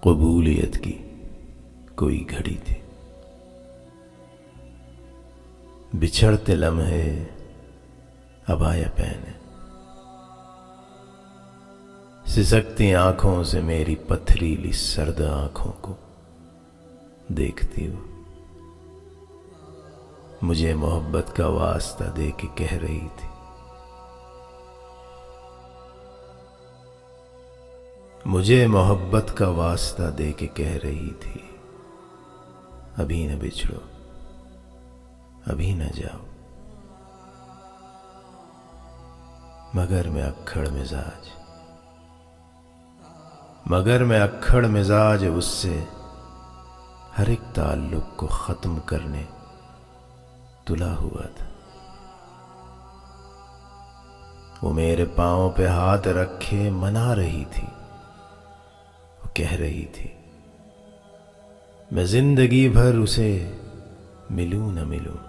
कबूलियत की कोई घड़ी थी। बिछड़ते लम्हे अबाया पहने, सिसकती आंखों से मेरी पथरीली सर्द आंखों को देखती वो मुझे मोहब्बत का वास्ता दे के कह रही थी, मुझे मोहब्बत का वास्ता दे के कह रही थी, अभी न बिछड़ो, अभी न जाओ। मगर मैं अक्खड़ मिजाज उससे हर एक ताल्लुक को खत्म करने तुला हुआ था। वो मेरे पांव पे हाथ रखे मना रही थी, वो कह रही थी, मैं जिंदगी भर उसे मिलूं न मिलूं,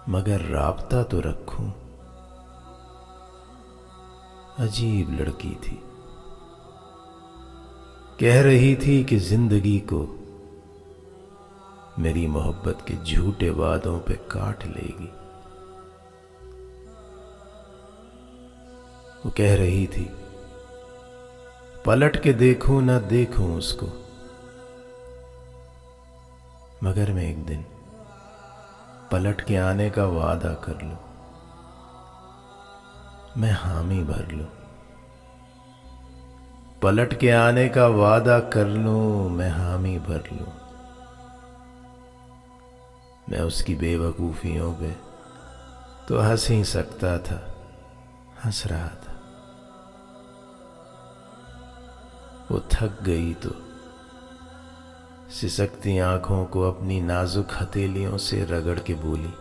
मगर राब्ता तो रखूं। अजीब लड़की थी, कह रही थी कि जिंदगी को मेरी मोहब्बत के झूठे वादों पे काट लेगी। वो कह रही थी, पलट के देखूं ना देखूं उसको, मगर मैं एक दिन पलट के आने का वादा कर लूं, मैं हामी भर लूं। पलट के आने का वादा कर लूं, मैं हामी भर लूं। मैं उसकी बेवकूफियों पे तो हंस ही सकता था, हंस रहा था। वो थक गई तो सिसकती आंखों को अपनी नाजुक हथेलियों से रगड़ के बोली,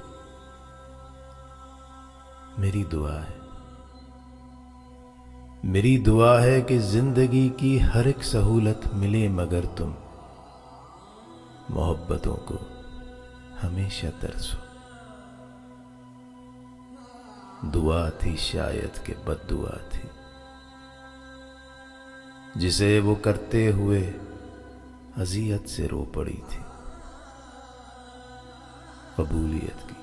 मेरी दुआ है कि जिंदगी की हर एक सहूलत मिले, मगर तुम मोहब्बतों को हमेशा तरसो। दुआ थी शायद के बद्दुआ थी, जिसे वो करते हुए अजियत से रो पड़ी थी। कबूलियत की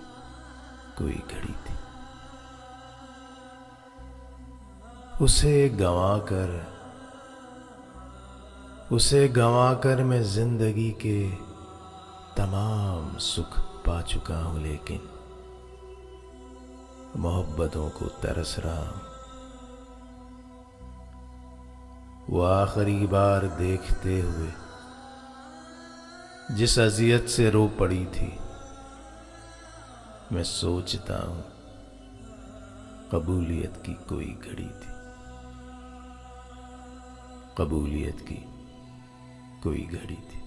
कोई घड़ी थी, उसे गंवाकर मैं जिंदगी के तमाम सुख पा चुका हूं, लेकिन मोहब्बतों को तरस रहा हूं। वो आखिरी बार देखते हुए जिस अजियत से रो पड़ी थी, मैं सोचता हूं कबूलियत की कोई घड़ी थी, कबूलियत की कोई घड़ी थी।